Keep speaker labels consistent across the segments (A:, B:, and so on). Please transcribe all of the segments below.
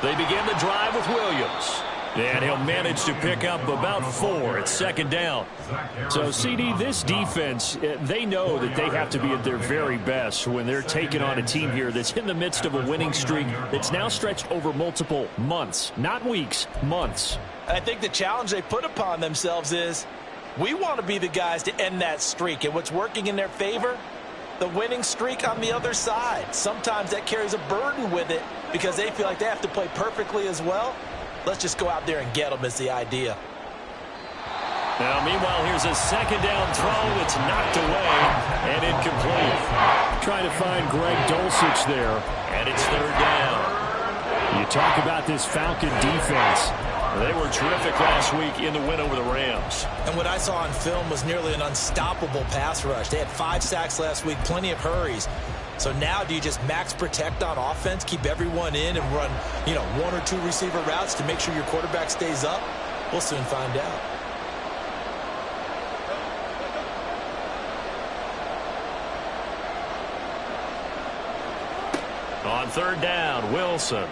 A: They begin the drive with Williams. And he'll manage to pick up about 4 at second down. So, CD, this defense, they know that they have to be at their very best when they're taking on a team here that's in the midst of a winning streak that's now stretched over multiple months, not weeks, months.
B: I think the challenge they put upon themselves is we want to be the guys to end that streak. And what's working in their favor? The winning streak on the other side. Sometimes that carries a burden with it because they feel like they have to play perfectly as well. Let's just go out there and get them is the idea.
A: Now, meanwhile, here's a second down throw that's knocked away and incomplete. Trying to find Greg Dulcich there, and it's third down. You talk about this Falcon defense. They were terrific last week in the win over the Rams.
B: And what I saw on film was nearly an unstoppable pass rush. They had 5 sacks last week, plenty of hurries. So now do you just max protect on offense, keep everyone in and run, 1 or 2 receiver routes to make sure your quarterback stays up? We'll soon find out.
A: On third down, Wilson.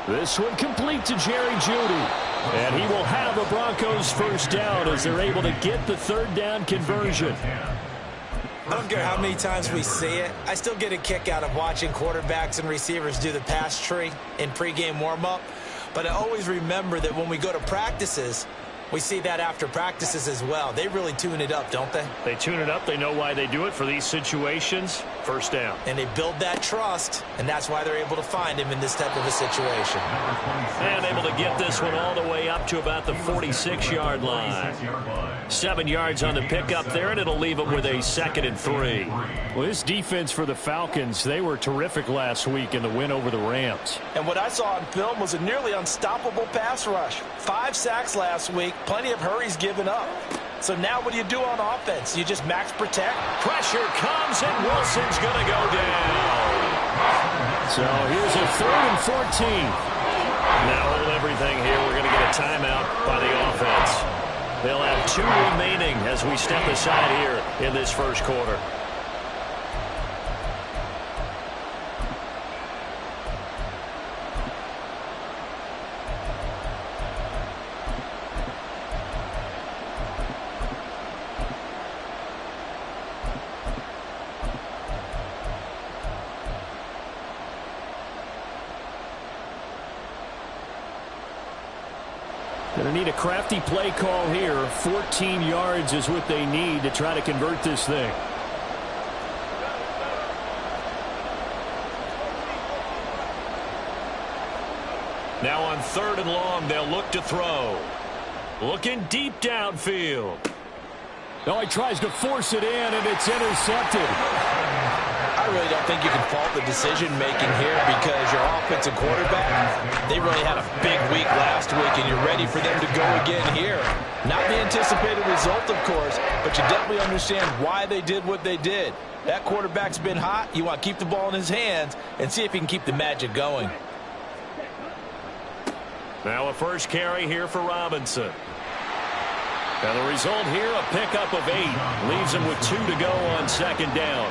A: This one complete to Jerry Jeudy. And he will have a Broncos first down as they're able to get the third down conversion.
B: I don't care how many times we see it. I still get a kick out of watching quarterbacks and receivers do the pass tree in pregame warm-up. But I always remember that when we go to practices, we see that after practices as well. They really tune it up, don't they?
A: They tune it up. They know why they do it for these situations. First down.
B: And they build that trust, and that's why they're able to find him in this type of a situation.
A: And able to get this one all the way up to about the 46-yard line. 7 yards on the pickup there, and it'll leave them with a 2nd and 3. Well, this defense for the Falcons, they were terrific last week in the win over the Rams.
B: And what I saw on film was a nearly unstoppable pass rush. 5 sacks last week, plenty of hurries given up. So now what do you do on offense? You just max protect?
A: Pressure comes, and Wilson's going to go down. So here's a 3rd and 14. Now hold everything here. We're going to get a timeout by the offense. They'll have 2 remaining as we step aside here in this first quarter. Going to need a crafty play call here. 14 yards is what they need to try to convert this thing. Now on 3rd and long, they'll look to throw. Looking deep downfield. Oh, he tries to force it in, and it's intercepted.
B: I really don't think you can fault the decision-making here because your offensive quarterback, they really had a big week last week, and you're ready for them to go again here. Not the anticipated result, of course, but you definitely understand why they did what they did. That quarterback's been hot. You want to keep the ball in his hands and see if he can keep the magic going.
A: Now a first carry here for Robinson. And the result here, a pickup of 8. Leaves him with 2 to go on 2nd down.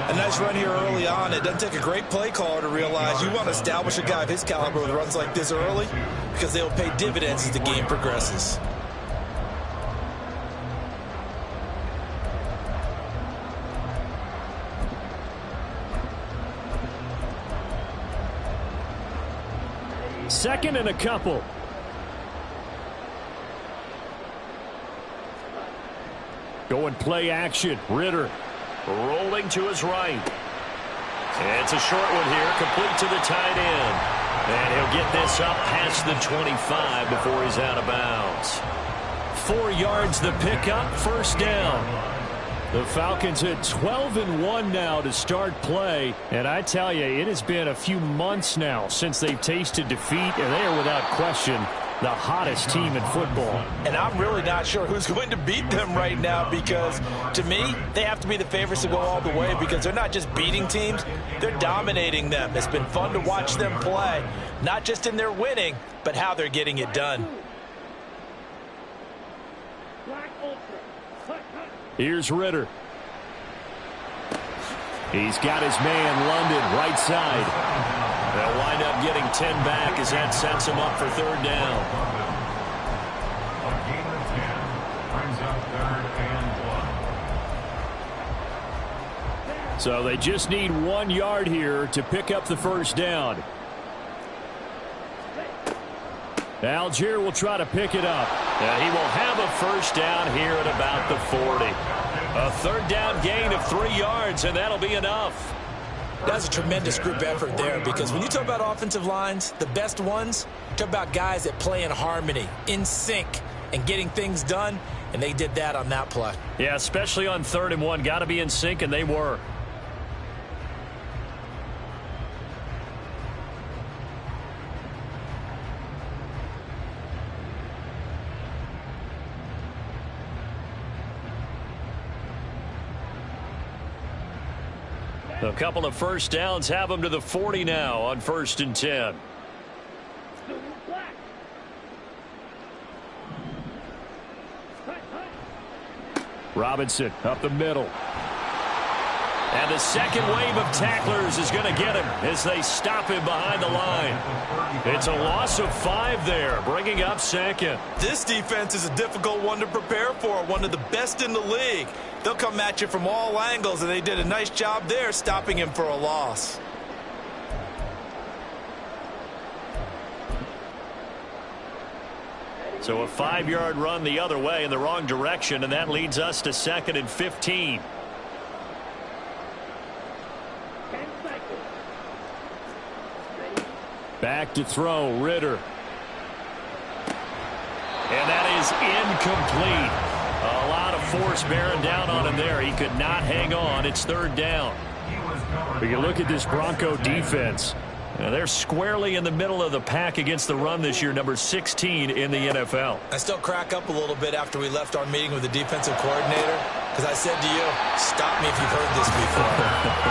B: A nice run here early on. It doesn't take a great play caller to realize you want to establish a guy of his caliber with runs like this early because they'll pay dividends as the game progresses.
A: Second and a couple. Going play action. Ritter rolling to his right. And it's a short one here, complete to the tight end. And he'll get this up past the 25 before he's out of bounds. 4 yards the pickup, first down. The Falcons at 12-1 now to start play. And I tell you, it has been a few months now since they've tasted defeat, and they are without question the hottest team in football.
B: And I'm really not sure who's going to beat them right now because, to me, they have to be the favorites to go all the way because they're not just beating teams, they're dominating them. It's been fun to watch them play, not just in their winning, but how they're getting it done.
A: Here's Ritter. He's got his man, London, right side. They'll wind wind up getting 10 back as that sets him up for third down. So they just need 1 yard here to pick up the first down. Algier will try to pick it up. And he will have a first down here at about the 40. A third down gain of 3 yards, and that'll be enough.
B: That's a tremendous group effort there, because when you talk about offensive lines, the best ones, you talk about guys that play in harmony, in sync, and getting things done, and they did that on that play.
A: Yeah, especially on 3rd and 1. Got to be in sync, and they were. A couple of first downs have them to the 40 now on 1st and 10. Robinson up the middle. And the second wave of tacklers is going to get him as they stop him behind the line. It's a loss of 5 there, bringing up 2nd.
B: This defense is a difficult one to prepare for, one of the best in the league. They'll come at you from all angles, and they did a nice job there stopping him for a loss.
A: So a 5-yard run the other way in the wrong direction, and that leads us to 2nd and 15. Back to throw, Ritter. And that is incomplete. A lot of force bearing down on him there. He could not hang on. It's 3rd down. But you look at this Bronco defense. They're squarely in the middle of the pack against the run this year, number 16 in the NFL.
B: I still crack up a little bit after we left our meeting with the defensive coordinator, because I said to you, stop me if you've heard this before.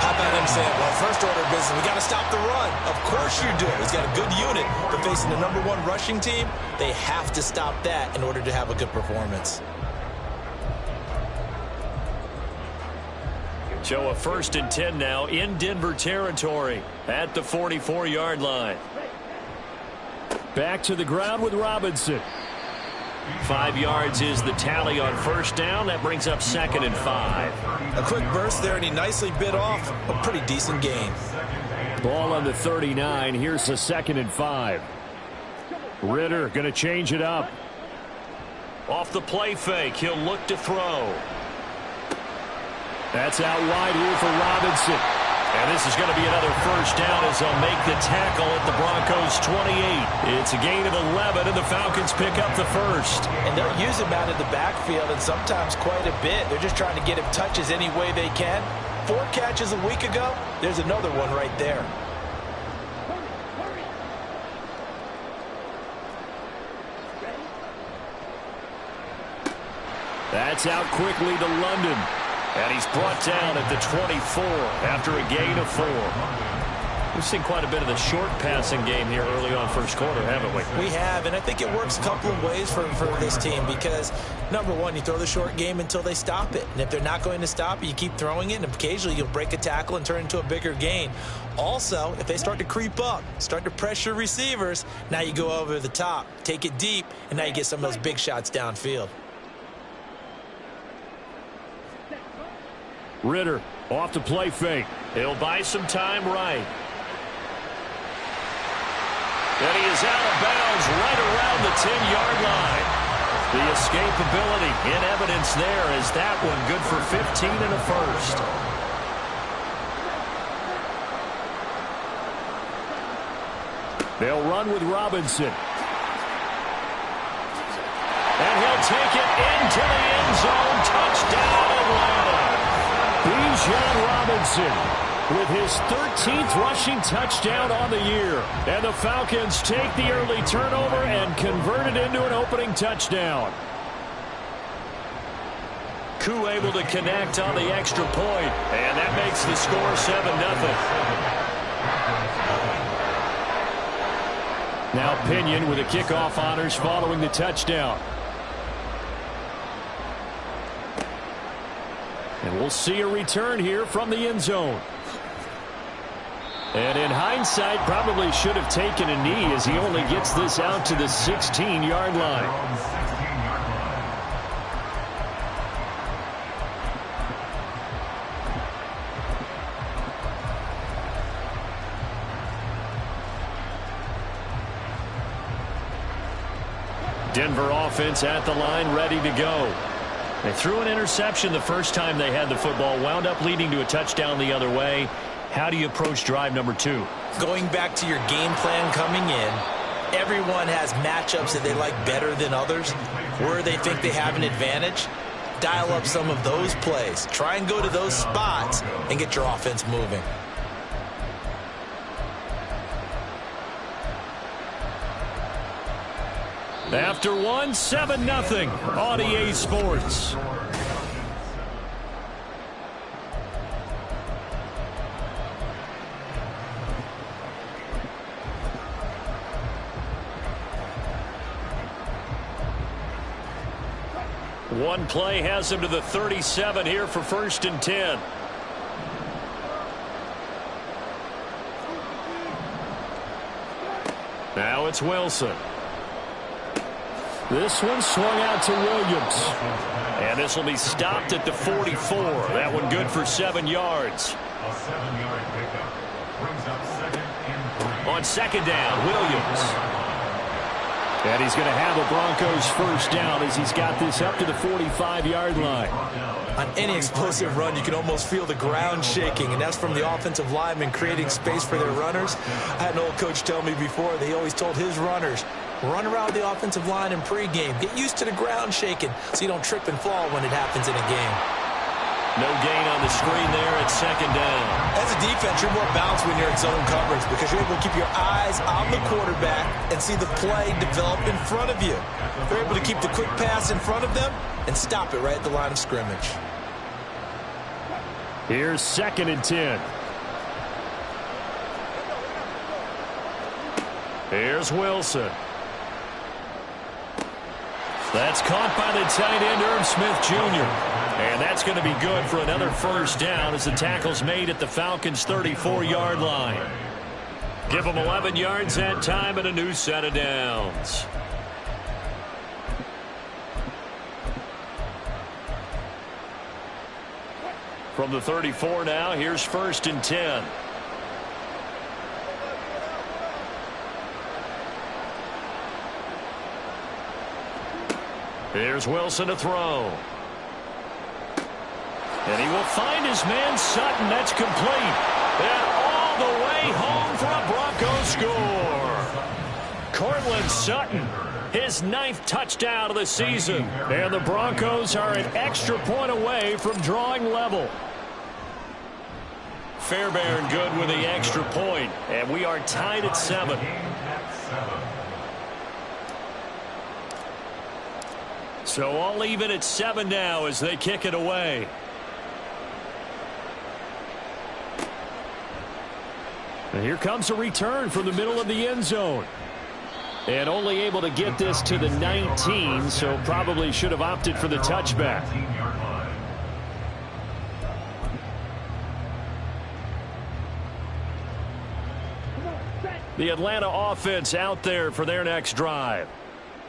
B: How about him saying, well, first order of business, we got to stop the run. Of course you do. He's got a good unit, but facing the number 1 rushing team, they have to stop that in order to have a good performance.
A: So a 1st and 10 now in Denver territory at the 44-yard line. Back to the ground with Robinson. 5 yards is the tally on 1st down. That brings up 2nd and 5.
B: A quick burst there, and he nicely bit off a pretty decent gain.
A: Ball on the 39. Here's a 2nd and 5. Ritter going to change it up. Off the play fake, he'll look to throw. That's out wide here for Robinson. And this is going to be another first down as they'll make the tackle at the Broncos' 28. It's a gain of 11, and the Falcons pick up the first.
B: And they'll use him out of the backfield, and sometimes quite a bit. They're just trying to get him touches any way they can. 4 catches a week ago. There's another one right there.
A: That's out quickly to London. And he's brought down at the 24 after a gain of 4. We've seen quite a bit of the short passing game here early on 1st quarter, haven't we?
B: We have, and I think it works a couple of ways for this team because, number 1, you throw the short game until they stop it. And if they're not going to stop it, you keep throwing it, and occasionally you'll break a tackle and turn it into a bigger gain. Also, if they start to creep up, start to pressure receivers, now you go over the top, take it deep, and now you get some of those big shots downfield.
A: Ritter off the play fake. He'll buy some time right. And he is out of bounds right around the 10-yard line. The escapability in evidence there as that one good for 15 and a first. They'll run with Robinson. And he'll take it into the end zone. Touchdown, Atlanta. Bijan Robinson with his 13th rushing touchdown on the year. And the Falcons take the early turnover and convert it into an opening touchdown. Koo able to connect on the extra point, and that makes the score 7-0. Now Pinion with the kickoff honors following the touchdown. And we'll see a return here from the end zone. And in hindsight, probably should have taken a knee as he only gets this out to the 16-yard line. Denver offense at the line, ready to go. They threw an interception the first time they had the football, wound up leading to a touchdown the other way. How do you approach drive number 2?
B: Going back to your game plan coming in, everyone has matchups that they like better than others, where they think they have an advantage. Dial up some of those plays. Try and go to those spots and get your offense moving.
A: After 7-0 on EA Sports. One play has him to the 37 here for 1st and 10. Now it's Wilson. This one swung out to Williams. And this will be stopped at the 44. That one good for 7 yards.
C: A 7-yard pickup brings up 2nd and 3.
A: On 2nd down, Williams. And he's going to have a Broncos first down as he's got this up to the 45-yard line.
B: On any explosive run, you can almost feel the ground shaking, and that's from the offensive linemen creating space for their runners. I had an old coach tell me before that he always told his runners, run around the offensive line in pregame. Get used to the ground shaking so you don't trip and fall when it happens in a game.
A: No gain on the screen there at 2nd down.
B: As a defense, you're more balanced when you're in zone coverage because you're able to keep your eyes on the quarterback and see the play develop in front of you. You're able to keep the quick pass in front of them and stop it right at the line of scrimmage.
A: Here's 2nd and 10. Here's Wilson. That's caught by the tight end, Irv Smith Jr. And that's going to be good for another first down as the tackle's made at the Falcons' 34-yard line. Give them 11 yards that time and a new set of downs. From the 34 now, here's 1st and 10. Here's Wilson to throw. And he will find his man Sutton. That's complete. And all the way home for a Broncos score. Cortland Sutton, his 9th touchdown of the season. And the Broncos are an extra point away from drawing level. Fairbairn good with the extra point. And we are tied at 7. So all even at 7 now as they kick it away. And here comes a return from the middle of the end zone. And only able to get this to the 19, so probably should have opted for the touchback. The Atlanta offense out there for their next drive.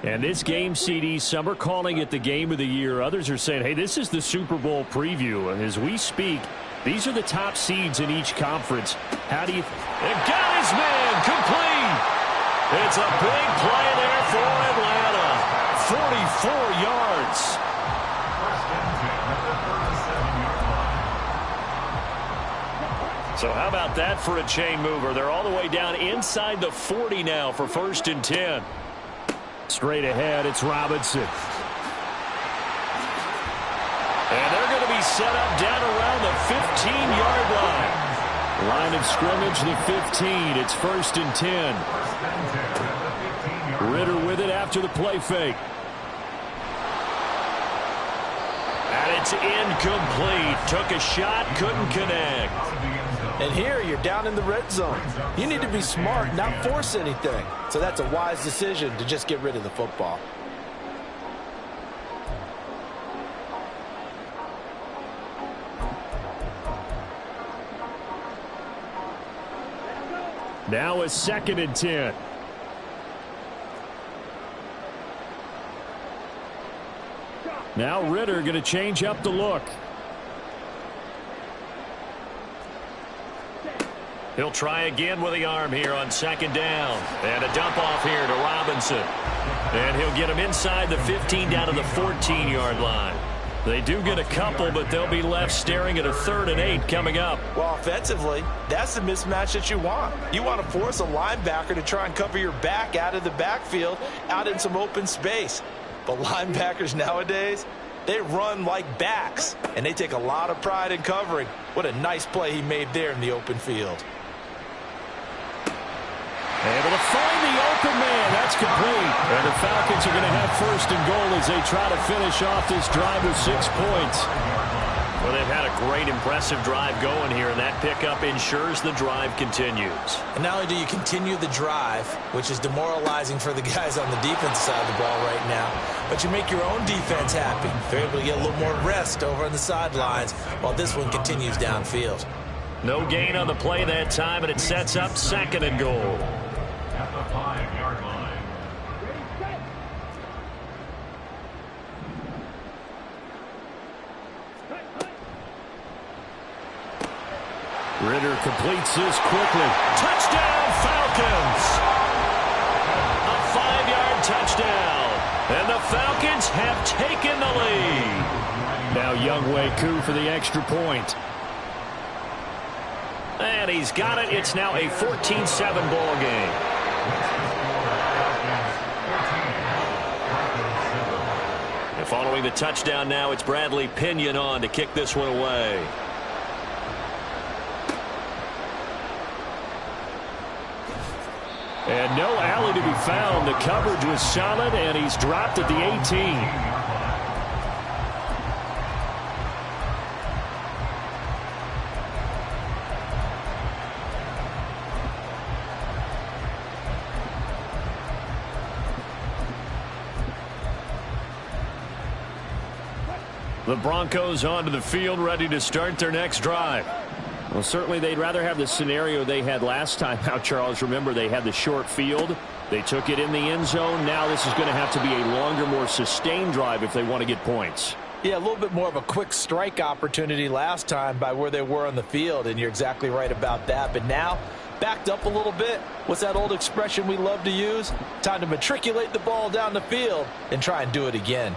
A: And this game, CD, some are calling it the game of the year. Others are saying, hey, this is the Super Bowl preview. And as we speak, these are the top seeds in each conference. How do you... And got his man complete. It's a big play there for Atlanta. 44 yards. So how about that for a chain mover? They're all the way down inside the 40 now for 1st and 10. Straight ahead, it's Robinson. And they're going to be set up down around the 15-yard line. Line of scrimmage, the 15. It's 1st and 10. Ritter with it after the play fake. And it's incomplete. Took a shot, couldn't connect.
B: And here you're down in the red zone. You need to be smart, not force anything. So that's a wise decision to just get rid of the football.
A: Now a 2nd and 10. Now Ritter going to change up the look. He'll try again with the arm here on 2nd down. And a dump off here to Robinson. And he'll get him inside the 15 down to the 14-yard line. They do get a couple, but they'll be left staring at a 3rd and 8 coming up.
B: Well, offensively, that's the mismatch that you want. You want to force a linebacker to try and cover your back out of the backfield, out in some open space. But linebackers nowadays, they run like backs, and they take a lot of pride in covering. What a nice play he made there in the open field.
A: Able to find the open man. That's complete. And the Falcons are going to have 1st and goal as they try to finish off this drive with 6 points. Well, they've had a great, impressive drive going here, and that pickup ensures the drive continues.
B: And not only do you continue the drive, which is demoralizing for the guys on the defensive side of the ball right now, but you make your own defense happy. They're able to get a little more rest over on the sidelines while this one continues downfield.
A: No gain on the play that time, and it sets up 2nd and goal.
C: At the 5-yard line.
A: Ritter completes this quickly. Touchdown, Falcons! A 5-yard touchdown. And the Falcons have taken the lead. Now Younghoe Koo for the extra point. And he's got it. It's now a 14-7 ball game. And following the touchdown now, it's Bradley Pinion on to kick this one away. And no alley to be found. The coverage was solid, and he's dropped at the 18. The Broncos onto the field, ready to start their next drive. Well, certainly they'd rather have the scenario they had last time out, Charles. Remember, they had the short field. They took it in the end zone. Now this is going to have to be a longer, more sustained drive if they want to get points.
B: Yeah, a little bit more of a quick strike opportunity last time by where they were on the field, and you're exactly right about that. But now, backed up a little bit. What's that old expression we love to use? Time to matriculate the ball down the field and try and do it again.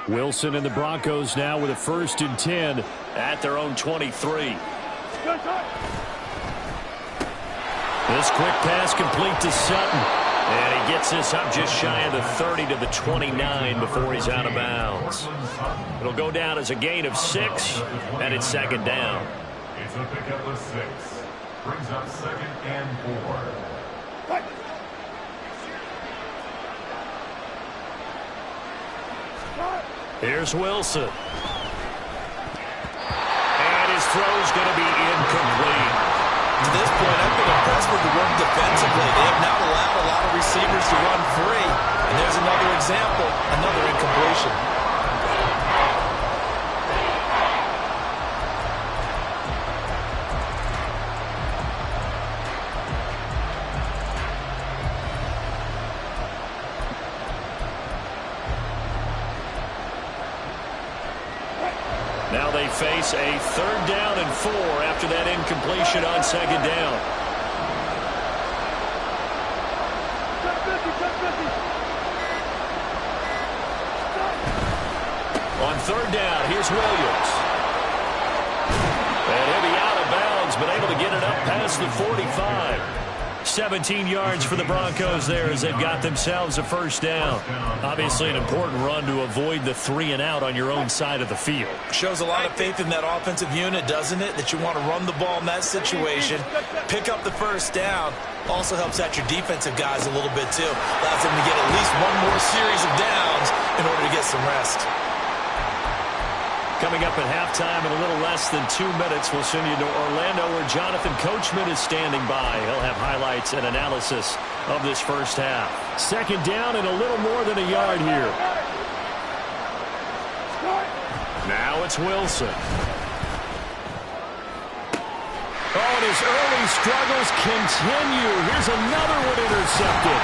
A: Wilson and the Broncos now with a 1st and 10 at their own 23. This quick pass complete to Sutton. And he gets this up just shy of the 30 to the 29 before he's out of bounds. It'll go down as a gain of 6, and it's 2nd down.
C: It's a pickup of 6. Brings up 2nd and 4.
A: Here's Wilson. And his throw's going to be incomplete.
B: To this point, I've been impressed with the work defensively. They have not allowed a lot of receivers to run free. And there's another example, another incompletion.
A: Now they face a 3rd down and 4 after that incompletion on 2nd down. On 3rd down, here's Williams. And he'll be out of bounds, but able to get it up past the 45. 17 yards for the Broncos there as they've got themselves a first down. Obviously an important run to avoid the 3-and-out on your own side of the field.
B: Shows a lot of faith in that offensive unit, doesn't it? That you want to run the ball in that situation, pick up the first down. Also helps out your defensive guys a little bit too. Allows them to get at least one more series of downs in order to get some rest.
A: Coming up at halftime in a little less than 2 minutes, we'll send you to Orlando where Jonathan Coachman is standing by. He'll have highlights and analysis of this first half. Second down and a little more than a yard here. Now it's Wilson. Oh, and his early struggles continue. Here's another one intercepted.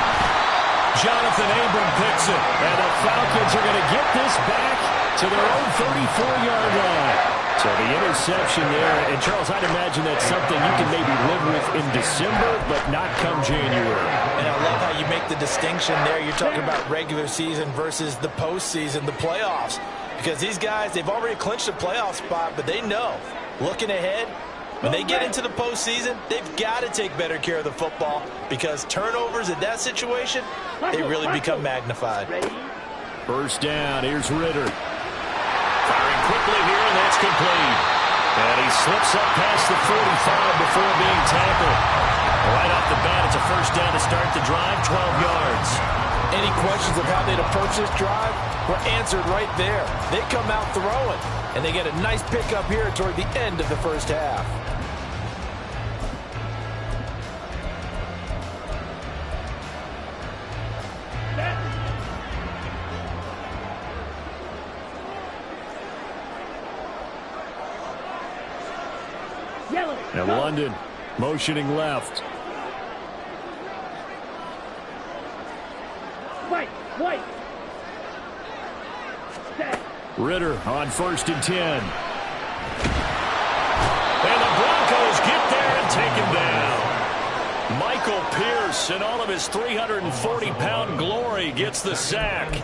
A: Jonathan Abram picks it, and the Falcons are going to get this back to their own 34-yard line. So the interception there, and Charles, I'd imagine that's something you can maybe live with in December, but not come January.
B: And I love how you make the distinction there. You're talking about regular season versus the postseason, the playoffs. Because these guys, they've already clinched a playoff spot, but they know, looking ahead, when they get into the postseason, they've got to take better care of the football because turnovers in that situation, they really become magnified.
A: First down, here's Ritter. Firing quickly here, and that's complete. And he slips up past the 45 before being tackled. Right off the bat, it's a first down to start the drive, 12 yards.
B: Any questions of how they'd approach this drive were answered right there. They come out throwing, and they get a nice pickup here toward the end of the first half.
A: And London motioning left.
D: White.
A: Ritter on 1st and 10. And the Broncos get there and take him down. Michael Pierce, in all of his 340-pound glory, gets the sack.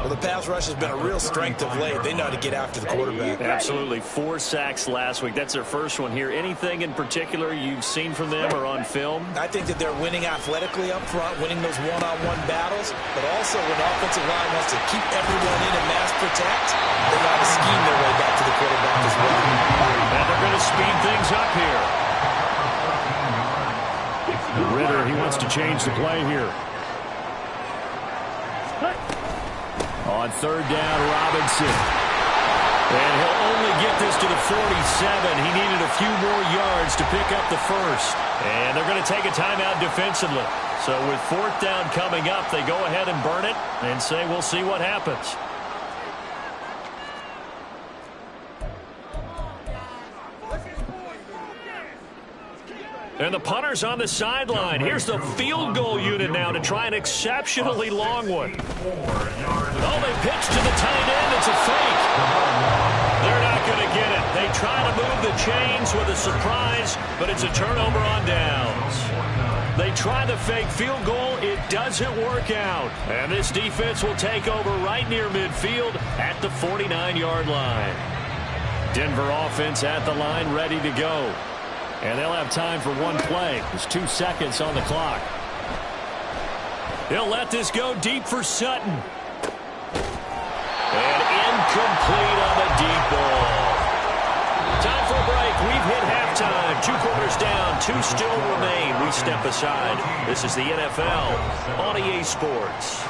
B: Well, the pass rush has been a real strength of late. They know how to get after the quarterback.
A: Absolutely. 4 sacks last week. That's their first one here. Anything in particular you've seen from them or on film?
B: I think that they're winning athletically up front, winning those one-on-one battles, but also when the offensive line wants to keep everyone in and mass protect, they got to scheme their way back to the quarterback as well.
A: And they're going to speed things up here. Ritter, he wants to change the play here. On 3rd down, Robinson. And he'll only get this to the 47. He needed a few more yards to pick up the first. And they're going to take a timeout defensively. So with 4th down coming up, they go ahead and burn it and say we'll see what happens. And the punter's on the sideline. Here's the field goal unit now to try an exceptionally long one. Oh, they pitch to the tight end. It's a fake. They're not going to get it. They try to move the chains with a surprise, but it's a turnover on downs. They try the fake field goal. It doesn't work out. And this defense will take over right near midfield at the 49-yard line. Denver offense at the line, ready to go. And they'll have time for one play. There's 2 seconds on the clock. He'll let this go deep for Sutton. And incomplete on the deep ball. Time for a break. We've hit halftime. 2 quarters down. 2 still remain. We step aside. This is the NFL on EA Sports.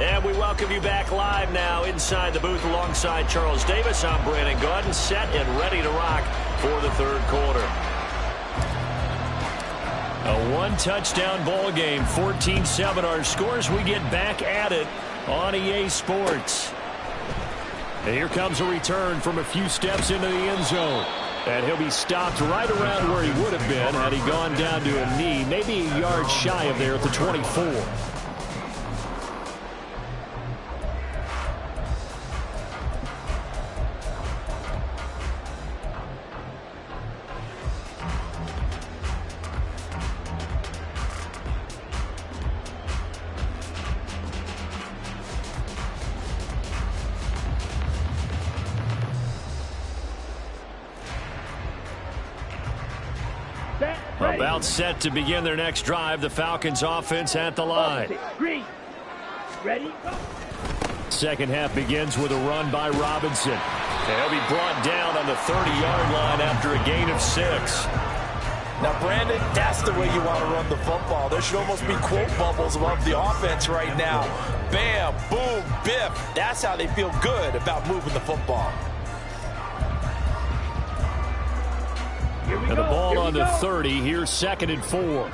A: And we welcome you back live now inside the booth alongside Charles Davis. I'm Brandon Gaudin, set and ready to rock for the 3rd quarter. A 1-touchdown ball game, 14-7 our scores. We get back at it on EA Sports. And here comes a return from a few steps into the end zone. And he'll be stopped right around where he would have been had he gone down to a knee, maybe a yard shy of there at the 24. About set to begin their next drive. The Falcons offense at the line.
D: Ready?
A: Second half begins with a run by Robinson. He'll be brought down on the 30-yard line after a gain of 6.
B: Now, Brandon, that's the way you want to run the football. There should almost be quote bubbles above the offense right now. Bam, boom, biff. That's how they feel good about moving the football.
A: And the ball on the 30. Here's 2nd and 4.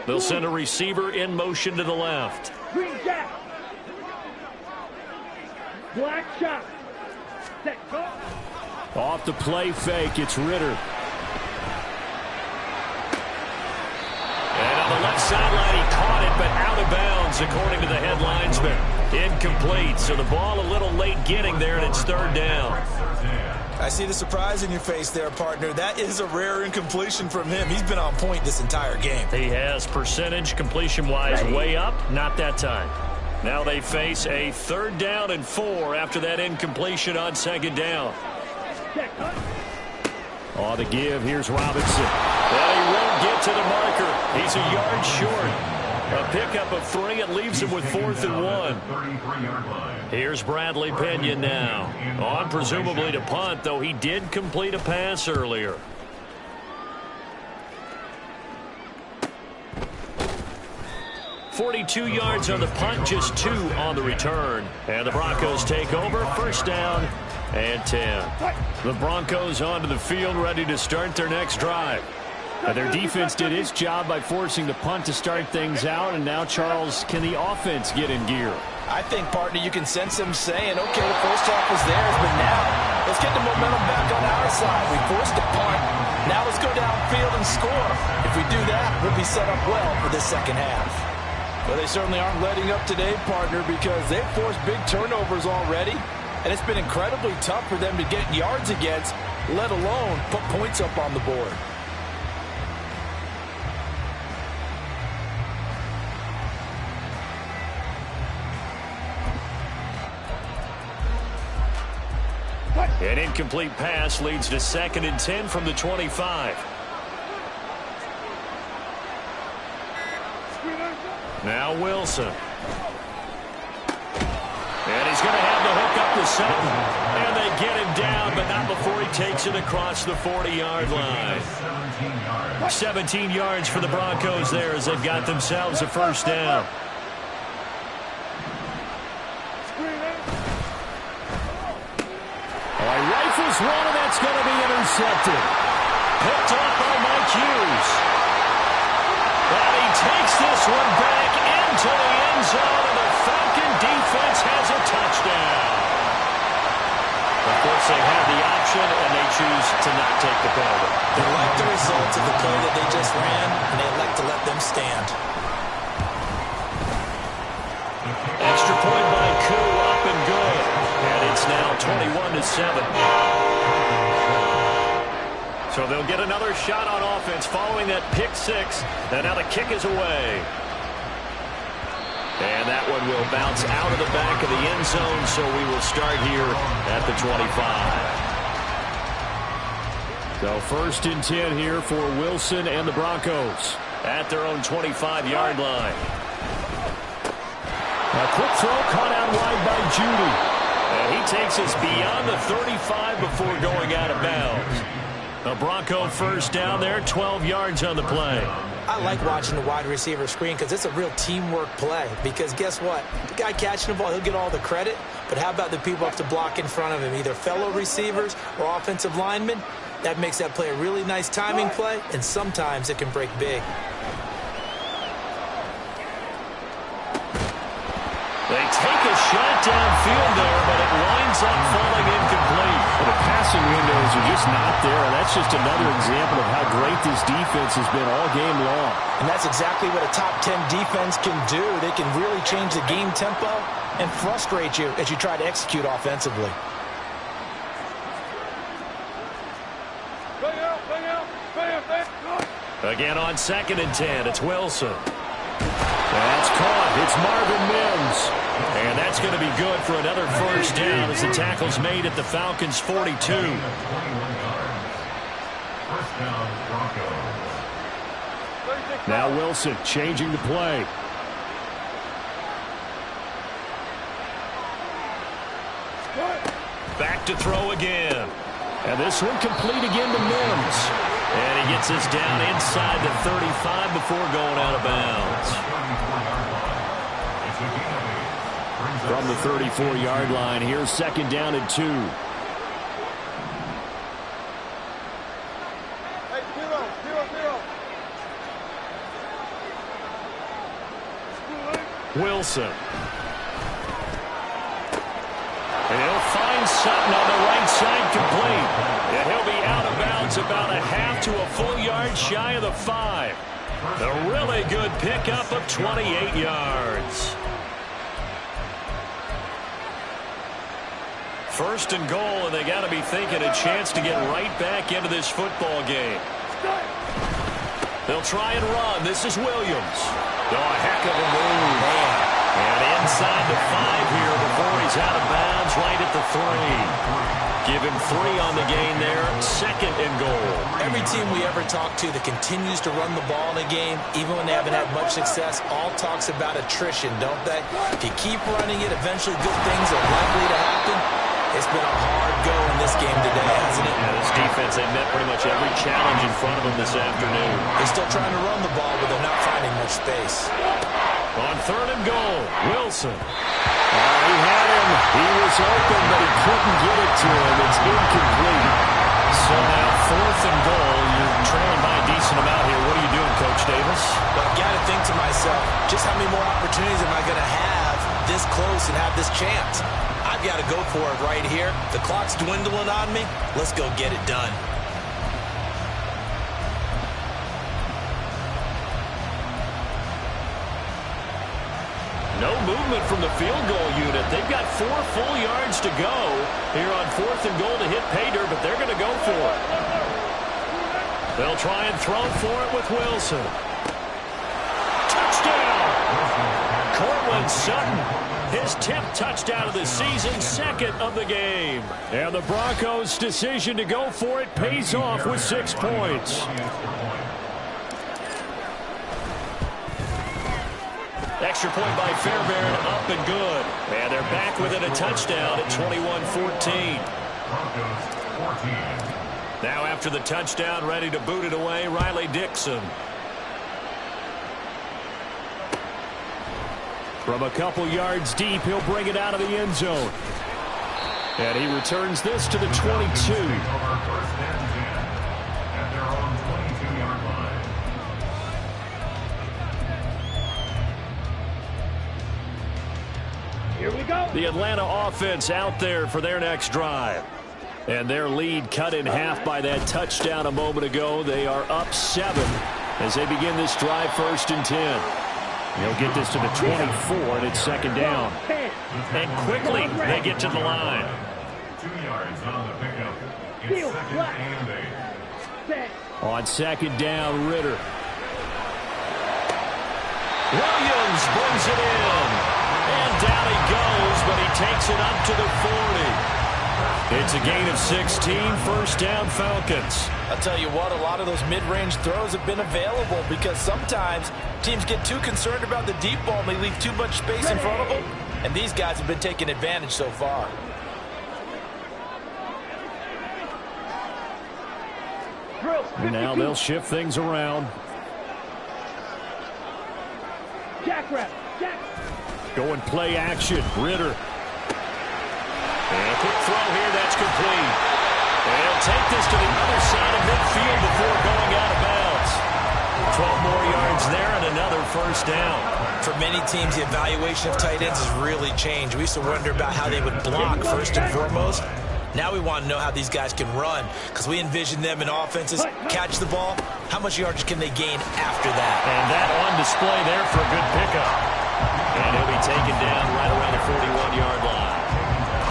A: They'll send a receiver in motion to the left.
D: Green jack. Black shot. Set, go.
A: Off the play fake, it's Ritter. And on the left sideline, he caught it, but out of bounds, according to the head linesman. Incomplete, so the ball a little late getting there, and it's 3rd down.
B: I see the surprise in your face there, partner. That is a rare incompletion from him. He's been on point this entire game.
A: He has percentage completion-wise way up, not that time. Now they face a 3rd down and 4 after that incompletion on 2nd down. On the give, here's Robinson. Well, he won't get to the marker. He's a yard short. A pickup of 3. It leaves him with 4th and 1. Here's Bradley Pinion now. On presumably to punt, though he did complete a pass earlier. .42 yards on the punt, just 2 on the return. And the Broncos take over, 1st down and 10. The Broncos onto the field, ready to start their next drive. Their defense did its job by forcing the punt to start things out, and now, Charles, can the offense get in gear?
B: I think, partner, you can sense them saying, okay, the first half was theirs, but now let's get the momentum back on our side. We forced a punt. Now let's go downfield and score. If we do that, we'll be set up well for this second half. Well, they certainly aren't letting up today, partner, because they've forced big turnovers already, and it's been incredibly tough for them to get yards against, let alone put points up on the board.
A: An incomplete pass leads to 2nd and 10 from the 25. Now Wilson. And he's going to have the hook up to Sutton. And they get him down, but not before he takes it across the 40-yard line. 17 yards for the Broncos there as they've got themselves a 1st down. Rifles one, and that's going to be intercepted. Picked off by Mike Hughes. And he takes this one back into the end zone, and the Falcon defense has a touchdown. Of course, they have the option, and they choose to not take the penalty.
B: They like the results of the play that they just ran, and they elect to let them stand.
A: Extra point by Koo, up and good. And it's now 21-7. So they'll get another shot on offense following that pick 6. And now the kick is away. And that one will bounce out of the back of the end zone, so we will start here at the 25. So 1st and 10 here for Wilson and the Broncos at their own 25-yard line. A quick throw caught out wide by Judy. And he takes us beyond the 35 before going out of bounds. A Bronco 1st down there, 12 yards on the play.
E: I like watching the wide receiver screen because it's a real teamwork play. Because guess what? The guy catching the ball, he'll get all the credit. But how about the people up to block in front of him, either fellow receivers or offensive linemen? That makes that play a really nice timing play, and sometimes it can break big.
A: They take a shot downfield there, but it winds up falling incomplete.
F: Well, the passing windows are just not there, and that's just another example of how great this defense has been all game long.
E: And that's exactly what a top 10 defense can do. They can really change the game tempo and frustrate you as you try to execute offensively.
A: Again on 2nd and 10, it's Wilson. That's caught. It's Marvin Mims. And that's going to be good for another first down as the tackle's made at the Falcons' 42.
C: 21 yards. First down, Broncos.
F: Now Wilson changing the play.
A: Back to throw again. And this one complete again to Mims. And he gets us down inside the 35 before going out of bounds.
F: From the 34-yard line, here's second down and 2.
A: Wilson. And he'll find Sutton on the right side complete. And he'll be out of bounds about a half to a full yard shy of the 5. A really good pickup of 28 yards. First and goal, and they got to be thinking a chance to get right back into this football game. They'll try and run. This is Williams. Oh, a heck of a move. And inside the 5 here before he's out of bounds, right at the 3. Give him 3 on the gain there. Second and goal.
E: Every team we ever talk to that continues to run the ball in a game, even when they haven't had much success, all talks about attrition, don't they? If you keep running it, eventually good things are likely to happen. It's been a hard go in this game today, hasn't it?
A: Yeah, this defense, they met pretty much every challenge in front of them this afternoon.
E: They're still trying to run the ball, but they're not finding much space.
A: On third and goal, Wilson.
F: He had him. He was open, but he couldn't get it to him. It's incomplete.
A: So now fourth and goal. You're trailing by a decent amount here. What are you doing, Coach Davis?
E: Well, I've got to think to myself, just how many more opportunities am I going to have this close and have this chance? I've got to go for it right here. The clock's dwindling on me. Let's go get it done.
A: No movement from the field goal unit. They've got 4 full yards to go here on fourth and goal to hit pay dirt, but they're going to go for it. They'll try and throw for it with Wilson. Touchdown! Cortland Sutton. His 10th touchdown of the season, second of the game.
F: And the Broncos' decision to go for it pays off with 6 points.
A: Extra point by Fairbairn, up and good. And they're back within a touchdown at 21-14. Now after the touchdown, ready to boot it away, Riley Dixon.
F: From a couple yards deep, he'll bring it out of the end zone. And he returns this to the 22.
D: Here we go.
F: The Atlanta offense out there for their next drive. And their lead cut in half by that touchdown a moment ago. They are up 7 as they begin this drive, 1st and 10. They'll get this to the 24, and it's second down.
A: And quickly, they get to the line.
C: 2 yards on the pickup. It's second and 8.
F: On second down, Ritter.
A: Williams brings it in. And down he goes, but he takes it up to the 40. It's a gain of 16, first down Falcons.
B: I'll tell you what, a lot of those mid-range throws have been available because sometimes teams get too concerned about the deep ball and they leave too much space in front of them. And these guys have been taking advantage so far.
F: And now they'll shift things around.
D: Jackrabbit. Jack.
F: Going play action. Ritter.
A: And a quick throw here, that's complete. And he'll take this to the other side of midfield before going out of bounds. 12 more yards there and another first down.
E: For many teams, the evaluation of tight ends has really changed. We used to wonder about how they would block first and foremost. Now we want to know how these guys can run because we envision them in offenses catch the ball. How much yardage can they gain after that?
A: And that on display there for a good pickup. And he'll be taken down right around the 41-yard line.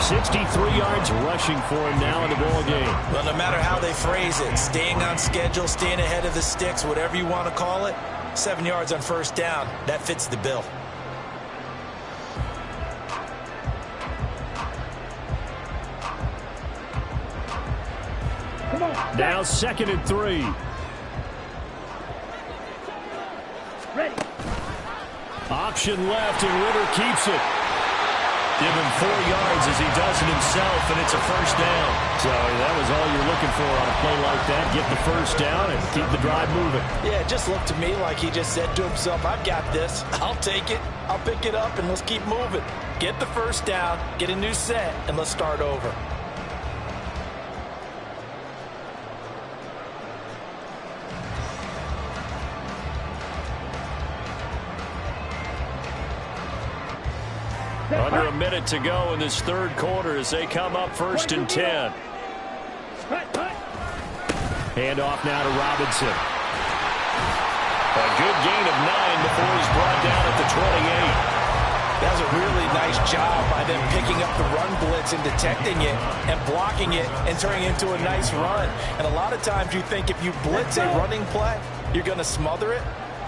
F: 63 yards rushing for him now in the ball game.
E: Well, no matter how they phrase it, staying on schedule, staying ahead of the sticks, whatever you want to call it, 7 yards on first down. That fits the bill.
D: Come on.
F: Now 2nd and 3.
D: Ready.
F: Option left, and Ritter keeps it. Give him 4 yards as he does it himself, and it's a first down. So that was all you're looking for on a play like that. Get the first down and keep the drive moving.
E: Yeah, it just looked to me like he just said to himself, I've got this. I'll take it. I'll pick it up, and let's keep moving. Get the first down, get a new set, and let's start over.
F: Under a minute to go in this third quarter as they come up 1st and 10. Hand off now to Robinson. A good gain of 9 before he's brought down at the 28.
E: That was a really nice job by them picking up the run blitz and detecting it and blocking it and turning it into a nice run. And a lot of times you think if you blitz a running play, you're going to smother it.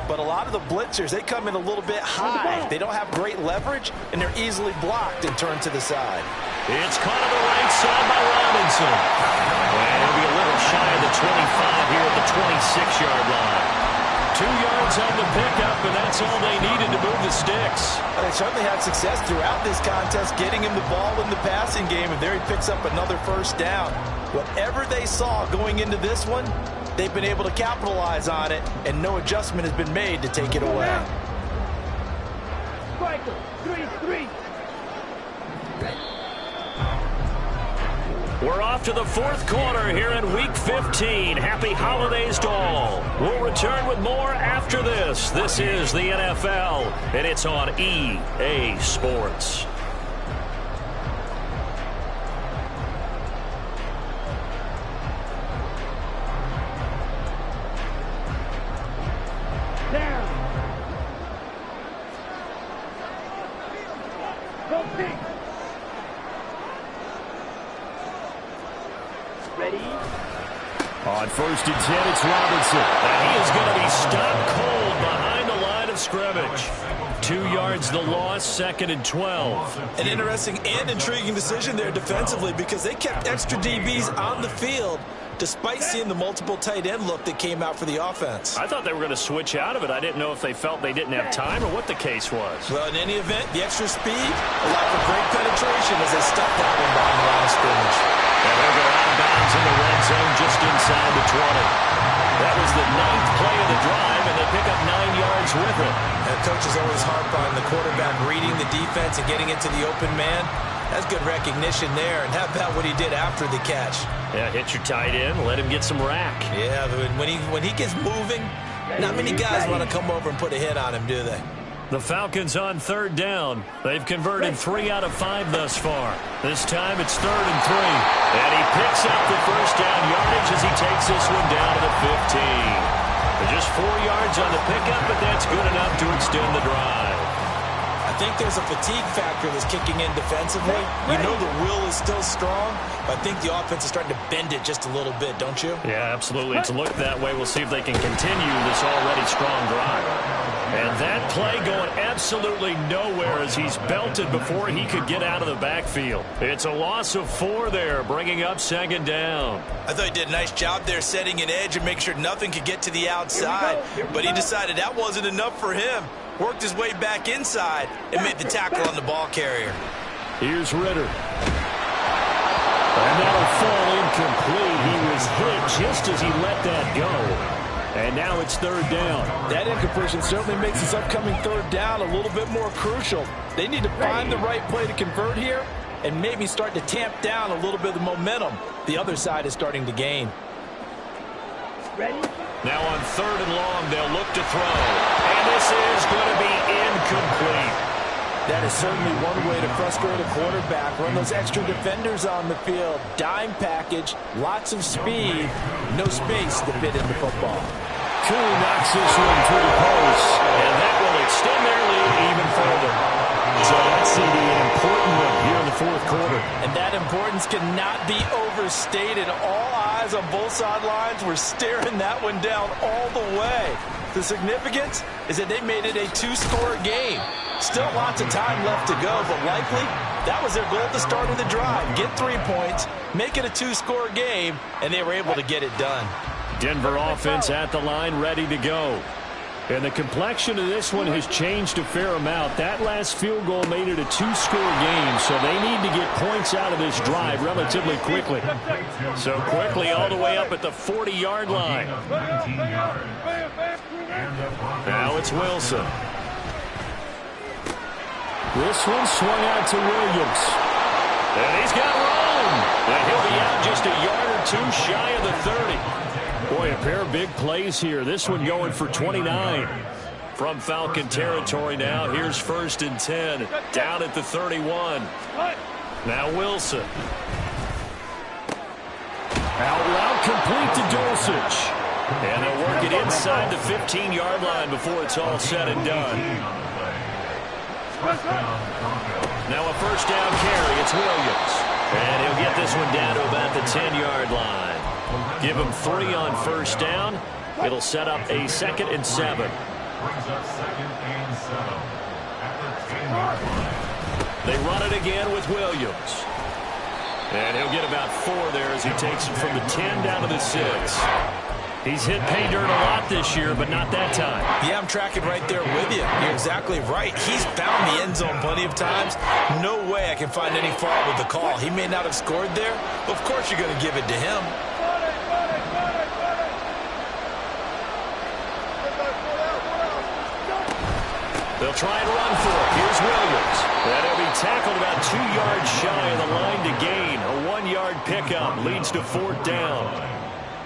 E: But a lot of the blitzers, they come in a little bit high. They don't have great leverage, and they're easily blocked and turned to the side.
F: It's caught on the right side by Robinson. And he'll be a little shy of the 25 here at the 26-yard line. 2 yards on the pickup, and that's all they needed to move the sticks.
E: They certainly had success throughout this contest getting him the ball in the passing game, and there he picks up another first down. Whatever they saw going into this one, they've been able to capitalize on it, and no adjustment has been made to take it away.
D: Striker, 3-3.
F: We're off to the fourth quarter here in Week 15. Happy holidays to all. We'll return with more after this. This is the NFL, and it's on EA Sports.
D: Down. Go pick. Ready.
F: On 1st and 10, it's Robinson. And he is going to be stopped cold behind the line of scrimmage. 2 yards the loss, 2nd and 12.
E: An interesting and intriguing decision there defensively because they kept extra DBs on the field despite seeing the multiple tight end look that came out for the offense.
F: I thought they were going to switch out of it. I didn't know if they felt they didn't have time or what the case was.
E: Well, in any event, the extra speed allowed for great penetration as they stuffed that one behind the line of scrimmage.
F: And they'll go out of bounds in the red zone just inside the 20. That was the 9th play of the drive, and they pick up 9 yards with it.
E: And coaches always harp on the quarterback reading the defense and getting into the open man. That's good recognition there. And how about what he did after the catch?
F: Yeah, hit your tight end, let him get some rack.
E: Yeah, but when he gets moving, not many guys want to come over and put a hit on him, do they?
F: The Falcons on 3rd down. They've converted 3 out of 5 thus far. This time it's 3rd and 3. And he picks up the first down yardage as he takes this one down to the 15. Just 4 yards on the pickup, but that's good enough to extend the drive.
E: I think there's a fatigue factor that's kicking in defensively. You know the will is still strong, but I think the offense is starting to bend it just a little bit, don't you?
F: Yeah, absolutely. It's looked that way. We'll see if they can continue this already strong drive. And that play going absolutely nowhere as he's belted before he could get out of the backfield. It's a loss of 4 there, bringing up 2nd down.
E: I thought he did a nice job there setting an edge and make sure nothing could get to the outside, but he decided that wasn't enough for him. Worked his way back inside and made the tackle on the ball carrier.
F: Here's Ritter. And that'll fall incomplete. He was hit just as he let that go. And now it's 3rd down.
E: That incompletion certainly makes this upcoming 3rd down a little bit more crucial. They need to find the right play to convert here and maybe start to tamp down a little bit of the momentum the other side is starting to gain.
D: Ready.
F: Now on 3rd and long, they'll look to throw. And this is going to be incomplete.
E: That is certainly one way to frustrate a quarterback. Run those extra defenders on the field. Dime package, lots of speed, no space to fit in the football.
F: Cooley knocks this one through the post. And that will extend their lead even further. So that's an important one here in the 4th quarter.
E: And that importance cannot be overstated. All eyes on both sidelines were staring that one down all the way.
B: The significance is that they made it a two-score game. Still lots of time left to go, but likely that was their goal at the start of the drive. Get 3 points, make it a two-score game, and they were able to get it done.
F: Denver offense at the line, ready to go. And the complexion of this one has changed a fair amount. That last field goal made it a two-score game, so they need to get points out of this drive relatively quickly. So quickly all the way up at the 40-yard line. Now it's Wilson. This one swung out to Williams. And he's got room. And he'll be out just a yard or two shy of the 30. Boy, a pair of big plays here. This one going for 29. From Falcon territory now. Here's 1st and 10. Down at the 31. Now Wilson. Out route complete to Dulcich. And they'll work it inside the 15-yard line before it's all said and done. Now a first down carry. It's Williams. And he'll get this one down to about the 10-yard line. Give him 3 on 1st down. It'll set up a 2nd and 7.
C: Brings up 2nd and 7 at the 10-yard line.
F: They run it again with Williams. And he'll get about 4 there as he takes it from the 10 down to the 6. He's hit pay dirt a lot this year, but not that time.
B: Yeah, I'm tracking right there with you. You're exactly right. He's found the end zone plenty of times. No way I can find any fault with the call. He may not have scored there, but of course you're going to give it to him.
F: They'll try and run for it. Here's Williams. And he'll be tackled about 2 yards shy of the line to gain. A 1-yard pickup leads to 4th down.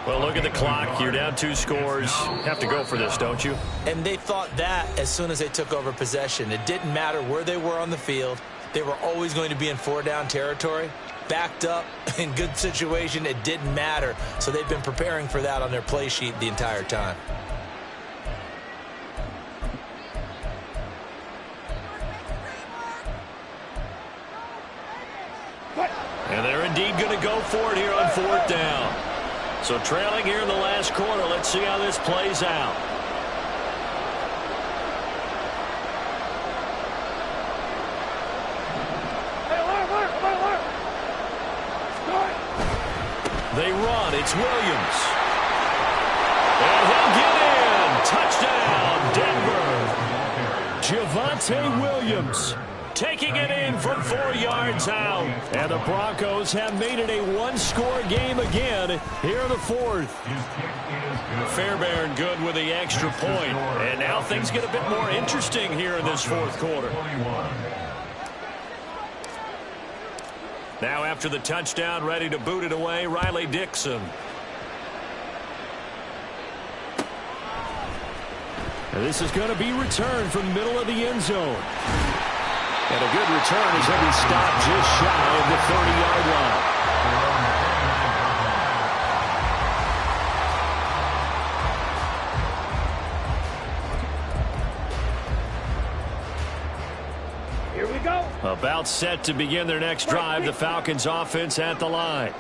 F: Well, look at the clock. You're down 2 scores. Have to go for this, don't you?
E: And they thought that as soon as they took over possession. It didn't matter where they were on the field. They were always going to be in 4-down territory. Backed up, in good situation, it didn't matter. So they've been preparing for that on their play sheet the entire time.
F: And they're indeed going to go for it here on 4th down. So trailing here in the last quarter. Let's see how this plays out. They run. It's Williams. And he'll get in. Touchdown, Denver. Javonte Williams taking it in from 4 yards out. And the Broncos have made it a 1-score game again here in the 4th. Fairbairn good with the extra point. And now things get a bit more interesting here in this 4th quarter. Now after the touchdown, ready to boot it away, Riley Dixon. And this is going to be returned from the middle of the end zone. And a good return as he'll be stopped just shy of the 30-yard line.
D: Here we go.
F: About set to begin their next drive, the Falcons offense at the line.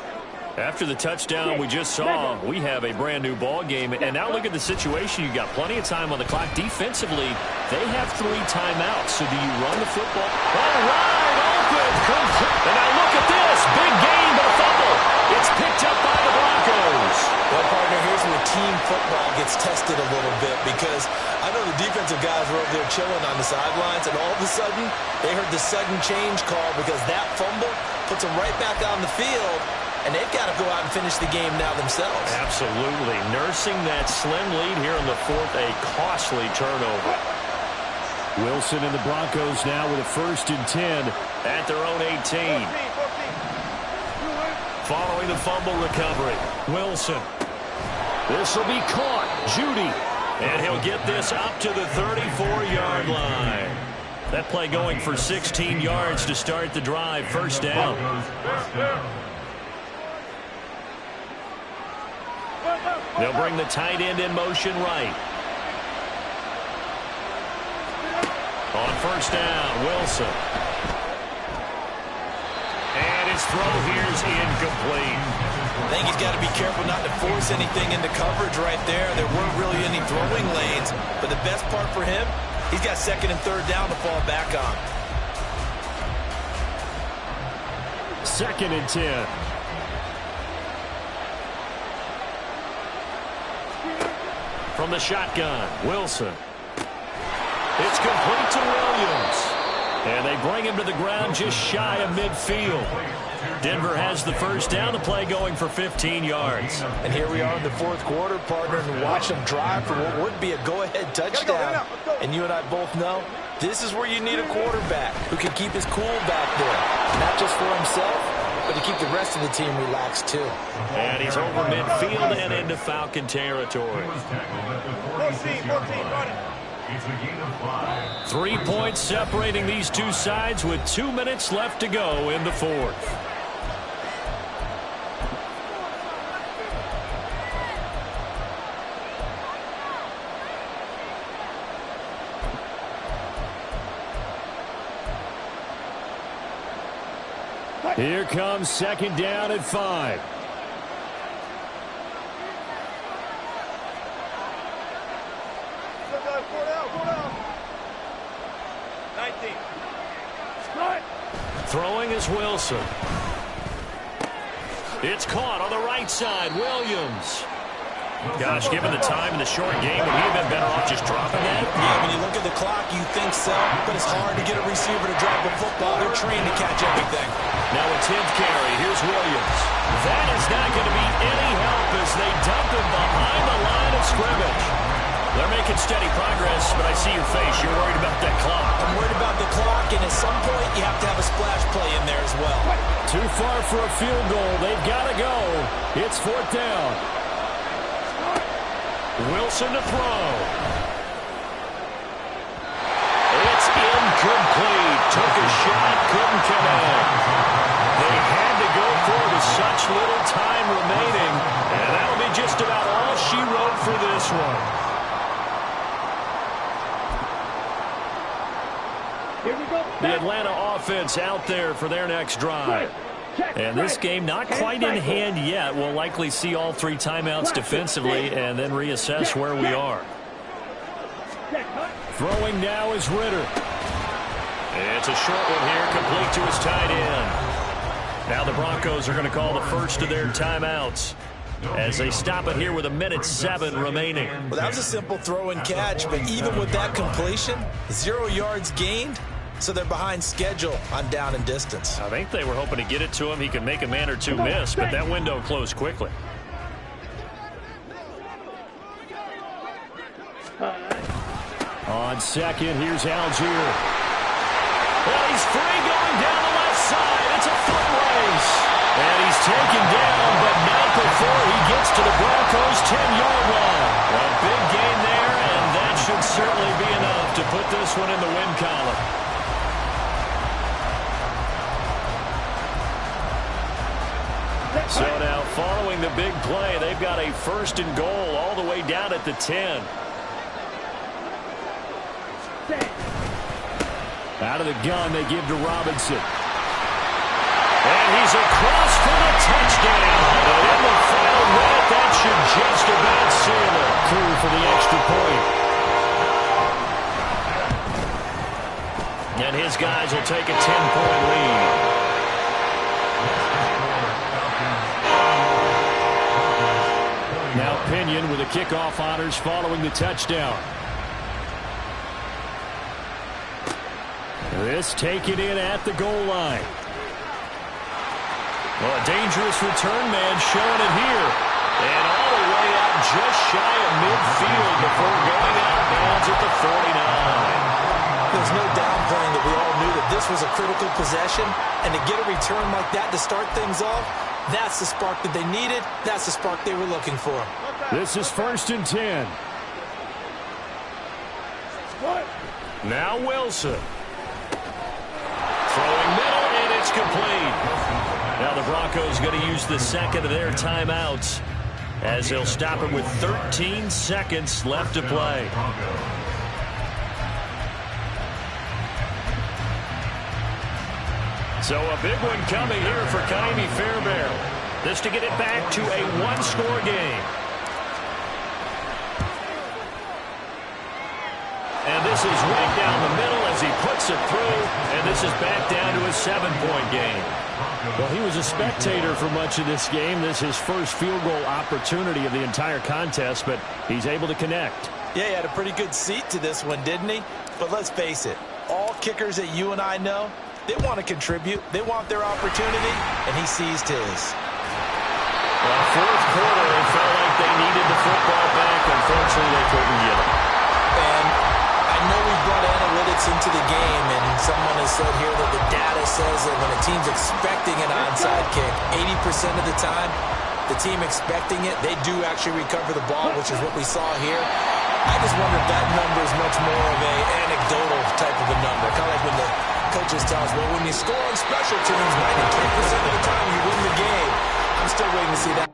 F: After the touchdown we just saw, we have a brand new ball game. And now look at the situation. You got plenty of time on the clock. Defensively, they have 3 timeouts. So do you run the football? All right, open, complete. And now look at this. Big gain, but a fumble. It's picked up by the Broncos.
E: Well, partner, here's where team football gets tested a little bit, because I know the defensive guys were over there chilling on the sidelines, and all of a sudden they heard the sudden change call because that fumble puts them right back on the field. And they've got to go out and finish the game now themselves.
F: Absolutely. Nursing that slim lead here in the 4th, a costly turnover. Wilson and the Broncos now with a 1st and 10 at their own 18. Following the fumble recovery, Wilson. This will be caught. Judy. And he'll get this up to the 34-yard line. That play going for 16 yards to start the drive. 1st down. They'll bring the tight end in motion right. On 1st down, Wilson. And his throw here's incomplete.
B: I think he's got to be careful not to force anything into coverage right there. There weren't really any throwing lanes, but the best part for him, he's got second and third down to fall back on.
F: 2nd and 10. From the shotgun, Wilson. It's complete to Williams. And they bring him to the ground just shy of midfield. Denver has the first down. The play going for 15 yards.
B: And here we are in the fourth quarter, partner, and watch them drive for what would be a go-ahead touchdown. And you and I both know this is where you need a quarterback who can keep his cool back there. Not just for himself, but to keep the rest of the team relaxed too.
F: And he's over midfield and into Falcon territory.
D: 14, run it.
C: It's a gain of 5.
F: 3 points separating these two sides with 2 minutes left to go in the fourth. Here comes 2nd down at 5. Throwing is Wilson. It's caught on the right side. Williams. Gosh, given the time in the short game, would he have been better off just dropping that?
B: Yeah, when you look at the clock, you think so, but it's hard to get a receiver to drop a football. They're trained to catch everything.
F: Now a 10th carry. Here's Williams. That is not going to be any help as they dump him behind the line of scrimmage. They're making steady progress, but I see your face. You're worried about that clock.
B: I'm worried about the clock, and at some point, you have to have a splash play in there as well.
F: Too far for a field goal. They've got to go. It's 4th down. Wilson to throw. It's incomplete. Took a shot, couldn't connect. They had to go for it with such little time remaining, and that'll be just about all she wrote for this one. The Atlanta offense out there for their next drive. And this game not quite in hand yet. We'll likely see all 3 timeouts defensively and then reassess where we are. Throwing now is Ritter. It's a short one here, complete to his tight end. Now the Broncos are going to call the first of their timeouts as they stop it here with 1:07 remaining.
B: Well, that was a simple throw and catch, but even with that completion, 0 yards gained. So they're behind schedule on down and distance.
F: I think they were hoping to get it to him. He could make a man or two miss, but that window closed quickly. On second, here's Algier. Well, he's free going down the left side. It's a foot race. And he's taken down, but not before he gets to the Broncos' 10-yard line. A big gain there, and that should certainly be enough to put this one in the win column. So now, following the big play, they've got a 1st and goal all the way down at the 10. Out of the gun, they give to Robinson. And he's across for the touchdown. But in the final minute, that should just about seal it. Through for the extra point. And his guys will take a 10-point lead. Now Pinion with the kickoff honors following the touchdown. This taken in at the goal line. Well, a dangerous return man showing it here. And all the way out just shy of midfield before going out of bounds at the 49.
B: There's no downplaying that we all knew that this was a critical possession. And to get a return like that to start things off, that's the spark that they needed. That's the spark they were looking for.
F: This is 1st and 10. Now Wilson. Throwing middle, and it's complete. Now the Broncos going to use the 2nd of their timeouts as they'll stop it with 13 seconds left to play. So a big one coming here for Kaimi Fairbairn.
A: This to get it back to a one-score game. And this is right down the middle as he puts it through, and this is back down to a 7-point game.
F: Well, he was a spectator for much of this game. This is his first field goal opportunity of the entire contest, but he's able to connect.
B: Yeah, he had a pretty good seat to this one, didn't he? But let's face it, all kickers that you and I know, they want to contribute. They want their opportunity, and he seized his.
A: Well, fourth quarter, it felt like they needed the football back. Unfortunately, they couldn't get it.
E: And I know we brought analytics into the game, and someone has said here that the data says that when a team's expecting an onside kick, 80% of the time, the team expecting it, they do actually recover the ball, which is what we saw here. I just wonder if that number is much more of a anecdotal type of a number. Kind of like when the coaches tell us, well, when you score on special teams, 93% of the time you win the game. I'm still waiting to see that